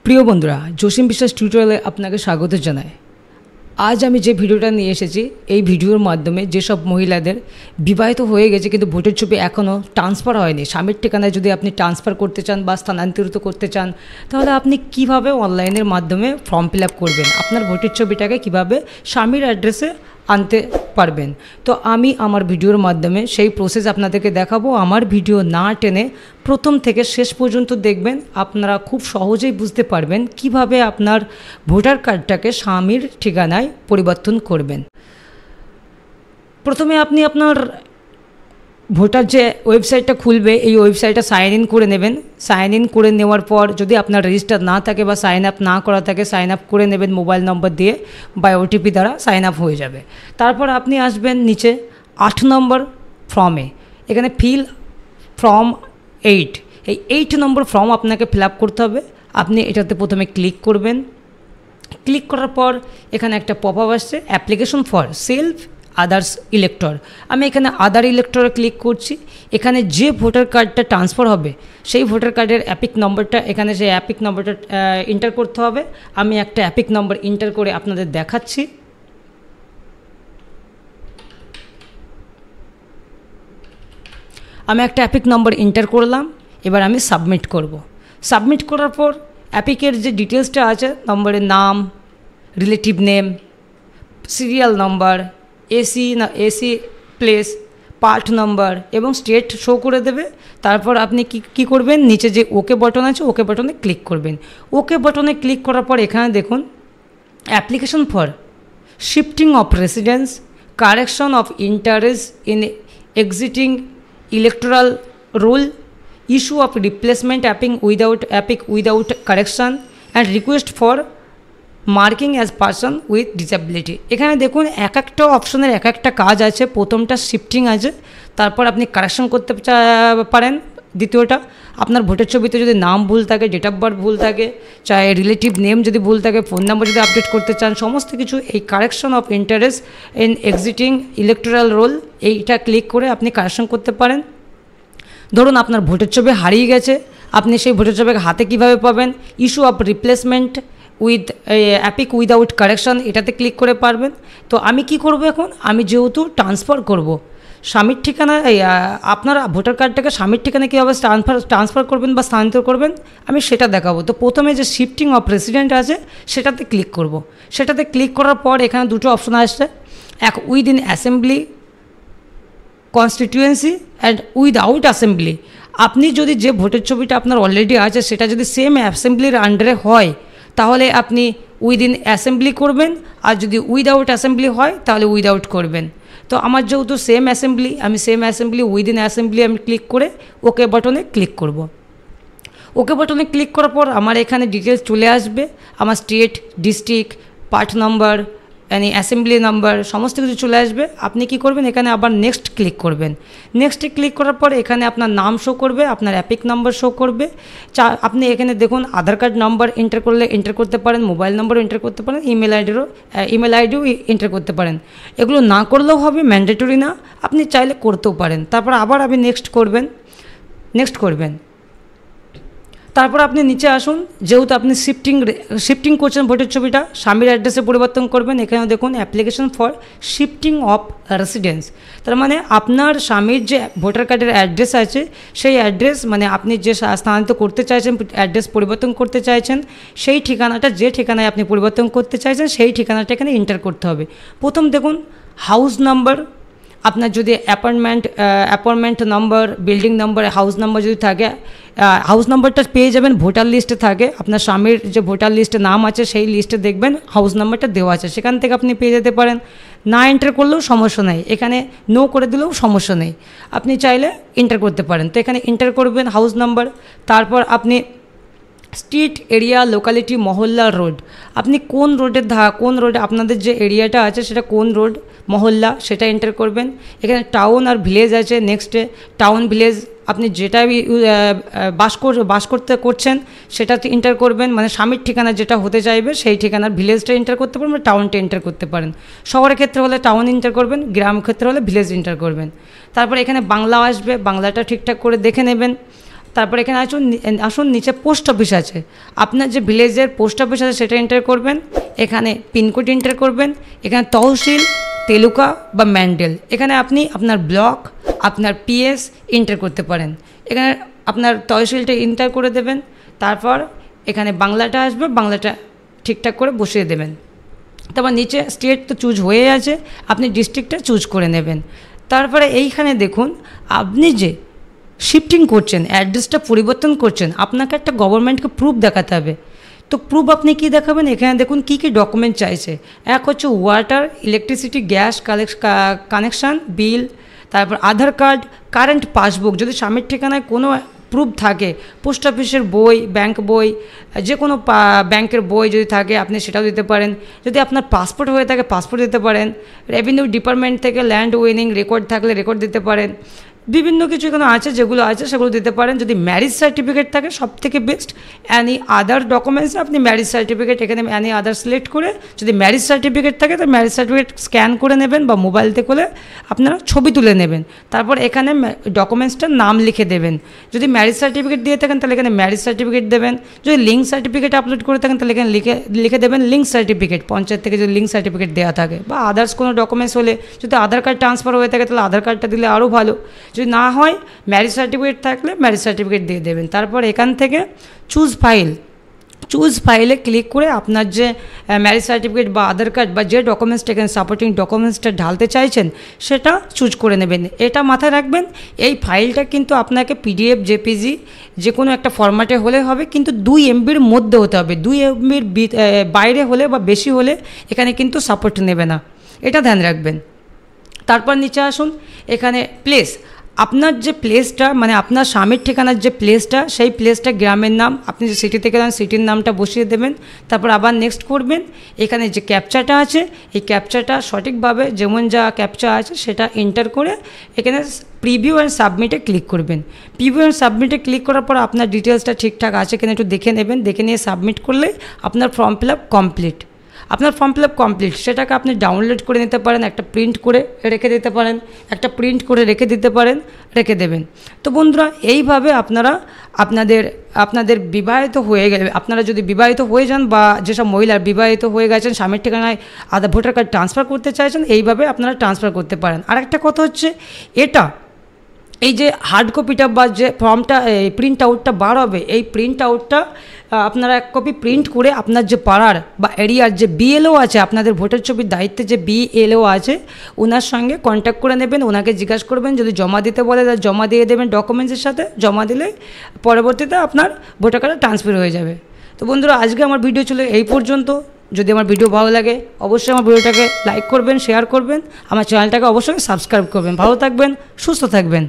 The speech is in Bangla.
প্রিয় বন্ধুরা, জসিম বিশ্বাস টিউটোরিয়ালে আপনাকে স্বাগত জানাই। আজ আমি যে ভিডিওটা নিয়ে এসেছি, এই ভিডিওর মাধ্যমে যেসব মহিলাদের বিবাহিত হয়ে গেছে কিন্তু ভোটের ছবি এখনও ট্রান্সফার হয়নি, স্বামীর ঠিকানায় যদি আপনি ট্রান্সফার করতে চান বা স্থানান্তরিত করতে চান, তাহলে আপনি কিভাবে অনলাইনের মাধ্যমে ফর্ম ফিল আপ করবেন, আপনার ভোটের ছবিটাকে কিভাবে স্বামীর অ্যাড্রেসে আনতে পারবেন। তো আমি আমার ভিডিওর মাধ্যমে সেই প্রসেস আপনাদেরকে দেখাবো। আমার ভিডিও না টেনে প্রথম থেকে শেষ পর্যন্ত দেখবেন, আপনারা খুব সহজেই বুঝতে পারবেন কিভাবে আপনার ভোটার কার্ডটাকে স্বামীর ঠিকানায় পরিবর্তন করবেন। প্রথমে আপনি আপনার ভোটার যে ওয়েবসাইটটা খুলবে, এই ওয়েবসাইটটা সাইন ইন করে নেবেন। সাইন ইন করে নেওয়ার পর যদি আপনার রেজিস্টার না থাকে বা সাইন আপ না করা থাকে, সাইন আপ করে নেবেন মোবাইল নম্বর দিয়ে বা ওটিপি দ্বারা সাইন আপ হয়ে যাবে। তারপর আপনি আসবেন নিচে 8 নম্বর ফর্মে, এখানে ফিল ফর্ম 8, এই 8 নম্বর ফর্ম আপনাকে ফিল আপ করতে হবে। আপনি এটাতে প্রথমে ক্লিক করবেন। ক্লিক করার পর এখানে একটা পপ আপ আসছে, application for self others elector. আমি এখানে আদার ইলেক্টরে ক্লিক করছি। এখানে যে ভোটার কার্ডটা ট্রান্সফার হবে সেই ভোটার কার্ডের অ্যাপিক নম্বরটা, এখানে সেই অ্যাপিক নম্বরটা এন্টার করতে হবে। আমি একটা অ্যাপিক নম্বর এন্টার করে আপনাদের দেখাচ্ছি। আমি একটা অ্যাপিক নম্বর এন্টার করলাম, এবার আমি সাবমিট করব। সাবমিট করার পর অ্যাপিকের যে ডিটেলসটা আছে, নম্বরের নাম, relative name, serial number, AC place, part number এবং স্টেট শো করে দেবে। তারপর আপনি কি করবেন, নিচে যে ওকে বাটন আছে ওকে বাটনে ক্লিক করবেন। ওকে বাটনে ক্লিক করার পর এখানে দেখুন application for shifting of residence, correction of interest in existing electoral role, issue of replacement EPIC without correction and request for marking as person with disability. এখানে দেখুন এক একটা অপশনের এক একটা কাজ আছে। প্রথমটা শিফটিং আছে, তারপর আপনি কারেকশন করতে পারেন। দ্বিতীয়টা আপনার ভোটের ছবিতে যদি নাম ভুল থাকে, ডেট অফ বার্থ ভুল থাকে, চাहे রিলেটিভ নেম যদি ভুল থাকে, ফোন নাম্বার যদি আপডেট করতে চান, সমস্ত কিছু এই correction of interest in existing electoral role, এইটা ক্লিক করে আপনি কারেকশন করতে পারেন। ধরুন আপনার ভোটের ছবি হারিয়ে গেছে, আপনি সেই ভোটের ছবিকে হাতে কীভাবে পাবেন, issue of replacement with EPIC without correction, এটাতে ক্লিক করে পারবেন। তো আমি কি করব, এখন আমি যেহেতু ট্রান্সফার করব স্বামীর ঠিকানা, আপনার ভোটার কার্ডটাকে স্বামীর ঠিকানায় কীভাবে ট্রান্সফার করবেন বা স্থানান্তর করবেন আমি সেটা দেখাবো। তো প্রথমে যে শিফটিং অফ রেসিডেন্ট আছে সেটাতে ক্লিক করব। সেটাতে ক্লিক করার পর এখানে দুটো অপশন আসছে, এক within assembly constituency and without assembly. আপনি যদি যে ভোটের ছবিটা আপনার অলরেডি আছে সেটা যদি সেম অ্যাসেম্বলির আন্ডারে হয় তাহলে আপনি উইদিন অ্যাসেম্বলি করবেন, আর যদি উইদাউট অ্যাসেম্বলি হয় তাহলে উইদাউট করবেন। তো আমার যেহেতু সেম অ্যাসেম্বলি, আমি সেম অ্যাসেম্বলি উইদিন অ্যাসেম্বলি আমি ক্লিক করে ওকে বাটনে ক্লিক করব। ওকে বাটনে ক্লিক করার পর আমার এখানে ডিটেলস চলে আসবে, আমার state, district, part number, assembly number সমস্ত কিছু চলে আসবে। আপনি কি করবেন, এখানে আবার নেক্সট ক্লিক করবেন। নেক্সটে ক্লিক করার পর এখানে আপনার নাম শো করবে, আপনার অ্যাপিক নাম্বার শো করবে। আপনি এখানে দেখুন আধার কার্ড নাম্বার এন্টার করলে এন্টার করতে পারেন, মোবাইল নাম্বারও এন্টার করতে পারেন, ইমেল আইডিও এন্টার করতে পারেন। এগুলো না করলেও হবে, ম্যান্ডেটরি না, আপনি চাইলে করতেও পারেন। তারপর আবার আপনি নেক্সট করবেন। তারপর আপনি নিচে আসুন, যেহেতু আপনি শিফটিং করছেন ভোটের ছবিটা, স্বামীর অ্যাড্রেসে পরিবর্তন করবেন। এখানে দেখুন application for shifting of residence, তার মানে আপনার স্বামীর যে ভোটার কার্ডের অ্যাড্রেস আছে সেই অ্যাড্রেস, মানে আপনি যে স্থানান্তর করতে চাইছেন, অ্যাড্রেস পরিবর্তন করতে চাইছেন, সেই ঠিকানাটা, যে ঠিকানায় আপনি পরিবর্তন করতে চাইছেন সেই ঠিকানাটা এখানে এন্টার করতে হবে। প্রথম দেখুন হাউস নাম্বার, আপনার যদি apartment number, building number, house number যদি থাকে, হাউস নাম্বারটা পেয়ে যাবেন ভোটার লিস্টে থাকে। আপনার স্বামীর যে ভোটার লিস্টে নাম আছে সেই লিস্টে দেখবেন হাউস নাম্বারটা দেওয়া আছে, সেখান থেকে আপনি পেয়ে যেতে পারেন। না এন্টার করলেও সমস্যা নেই, এখানে নো করে দিলেও সমস্যা নেই, আপনি চাইলে এন্টার করতে পারেন। তো এখানে এন্টার করবেন হাউস নাম্বার। তারপর আপনি স্ট্রিট, এরিয়া, লোকালিটি, মহল্লা, রোড, আপনি কোন রোডে আপনাদের যে এরিয়াটা আছে সেটা কোন রোড, মহল্লা, সেটা এন্টার করবেন। এখানে টাউন আর ভিলেজ আছে, নেক্সটে টাউন, ভিলেজ, আপনি যেটা বাস করছেন সেটাতে এন্টার করবেন, মানে স্বামীর ঠিকানা যেটা হতে চাইবে সেই ঠিকানার ভিলেজটা এন্টার করতে পারেন, টাউনটা এন্টার করতে পারেন। শহরের ক্ষেত্রে হলে টাউন এন্টার করবেন, গ্রামের ক্ষেত্রে হলে ভিলেজ এন্টার করবেন। তারপর এখানে বাংলা আসবে, বাংলাটা ঠিকঠাক করে দেখে নেবেন। তারপর এখানে আসুন নিচে পোস্ট অফিস আছে, আপনার যে ভিলেজের পোস্ট অফিস আছে সেটা এন্টার করবেন, এখানে পিনকোড এন্টার করবেন, এখানে তহসিল, তালুকা বা ম্যান্ডেল, এখানে আপনি আপনার ব্লক, আপনার পিএস এন্টার করতে পারেন। এখানে আপনার তহসিলটা এন্টার করে দেবেন, তারপর এখানে বাংলাটা আসবে, বাংলাটা ঠিকঠাক করে বসিয়ে দেবেন। তারপর নিচে স্টেট তো চুজ হয়ে আছে, আপনি ডিস্ট্রিক্টটা চুজ করে নেবেন। তারপরে এইখানে দেখুন আপনি যে শিফটিং করছেন, অ্যাড্রেসটা পরিবর্তন করছেন, আপনাকে একটা গভর্নমেন্টকে প্রুফ দেখাতে হবে। তো প্রুফ আপনি কি দেখাবেন, এখানে দেখুন কী কী ডকুমেন্ট চাইছে। এক হচ্ছে ওয়াটার, ইলেকট্রিসিটি, গ্যাস কানেকশান বিল, তারপর আধার কার্ড, কারেন্ট পাসবুক, যদি স্বামীর ঠিকানায় কোনো প্রুফ থাকে, পোস্ট অফিসের বই, ব্যাংক বই, যে কোনো ব্যাংকের বই যদি থাকে আপনি সেটাও দিতে পারেন। যদি আপনার পাসপোর্ট হয়ে থাকে পাসপোর্ট দিতে পারেন। রেভিনিউ ডিপার্টমেন্ট থেকে ল্যান্ড উইনিং রেকর্ড থাকলে রেকর্ড দিতে পারেন। বিভিন্ন কিছু এখানে আছে, যেগুলো আছে সেগুলো দিতে পারেন। যদি ম্যারেজ সার্টিফিকেট থাকে সব থেকে বেস্ট। অ্যানি আদার ডকুমেন্টস, আপনি ম্যারেজ সার্টিফিকেট এখানে অ্যানি আদার সিলেক্ট করে, যদি ম্যারেজ সার্টিফিকেট থাকে তো ম্যারেজ সার্টিফিকেট স্ক্যান করে নেবেন বা মোবাইলতে করে আপনারা ছবি তুলে নেবেন। তারপর এখানে ডকুমেন্টসটার নাম লিখে দেবেন। যদি ম্যারেজ সার্টিফিকেট দিয়ে থাকেন তাহলে এখানে ম্যারেজ সার্টিফিকেট দেবেন। যদি লিঙ্ক সার্টিফিকেট আপলোড করে থাকেন তাহলে এখানে লিখে দেবেন লিঙ্ক সার্টিফিকেট, পঞ্চায়েত থেকে যদি লিঙ্ক সার্টিফিকেট দেওয়া থাকে, বা আদার্স কোনো ডকুমেন্টস হলে, যদি আধার কার্ড ট্রান্সফার হয়ে থাকে তাহলে আধার কার্ডটা দিলে আরও ভালো। যদি না হয় ম্যারেজ সার্টিফিকেট থাকলে ম্যারেজ সার্টিফিকেট দিয়ে দেবেন। তারপর এখান থেকে চুজ ফাইলে ক্লিক করে আপনার যে ম্যারেজ সার্টিফিকেট বা আধার কার্ড বা যে ডকুমেন্টসটা এখানে সাপোর্টিং ডকুমেন্টসটা ঢালতে চাইছেন সেটা চুজ করে নেবেন। এটা মাথায় রাখবেন, এই ফাইলটা কিন্তু আপনাকে পিডিএফ, জেপিজি যে কোনো একটা ফরম্যাটে হলে হবে, কিন্তু 2 MBর মধ্যে হতে হবে। 2 MBর বাইরে হলে বা বেশি হলে এখানে কিন্তু সাপোর্ট নেবে না, এটা ধ্যান রাখবেন। তারপর নিচে আসুন, এখানে প্লেস, আপনার যে প্লেসটা মানে আপনার স্বামীর ঠিকানার যে প্লেসটা, সেই প্লেসটা গ্রামের নাম, আপনি যে সিটি থেকে যান সিটির নামটা বসিয়ে দেবেন। তারপর আবার নেক্সট করবেন। এখানে যে ক্যাপচাটা আছে এই ক্যাপচাটা সঠিকভাবে যেমন যা ক্যাপচা আছে সেটা এন্টার করে এখানে প্রিভিউ অ্যান্ড সাবমিটে ক্লিক করবেন। প্রিভিউ অ্যান্ড সাবমিটে ক্লিক করার পর আপনার ডিটেলসটা ঠিকঠাক আছে কিনা একটু দেখে নেবেন। দেখে নিয়ে সাবমিট করলেই আপনার ফর্ম ফিল আপ কমপ্লিট। আপনার ফর্ম ফিল আপ কমপ্লিট, সেটাকে আপনি ডাউনলোড করে নিতে পারেন, একটা প্রিন্ট করে রেখে দিতে পারেন, রেখে দেবেন। তো বন্ধুরা, এইভাবে আপনারা আপনাদের বিবাহিত হয়ে গেলে, আপনারা যদি বিবাহিত হয়ে যান বা যেসব মহিলা বিবাহিত হয়ে গেছেন, স্বামীর ঠিকানায় আধার ভোটার কার্ড ট্রান্সফার করতে চাইছেন, এইভাবে আপনারা ট্রান্সফার করতে পারেন। আর একটা কথা হচ্ছে, এই যে হার্ড কপিটা বা যে ফর্মটা প্রিন্ট আউটটা বার হবে, এই প্রিন্ট আউটটা আপনারা এক কপি প্রিন্ট করে আপনার যে পাড়ার বা এরিয়ার যে বিএলও আছে, আপনাদের ভোটার ছবির দায়িত্বে যে বিএলও আছে ওনার সঙ্গে কন্ট্যাক্ট করে নেবেন। ওনাকে জিজ্ঞাসা করবেন, যদি জমা দিতে বলে তাহলে জমা দিয়ে দেবেন ডকুমেন্টসের সাথে। জমা দিলে পরবর্তীতে আপনার ভোটার কার্ডে ট্রান্সফার হয়ে যাবে। তো বন্ধুরা, আজকে আমার ভিডিও ছিল এই পর্যন্ত। যদি আমার ভিডিও ভালো লাগে অবশ্যই আমার ভিডিওটাকে লাইক করবেন, শেয়ার করবেন, আমার চ্যানেলটাকে অবশ্যই সাবস্ক্রাইব করবেন। ভালো থাকবেন, সুস্থ থাকবেন।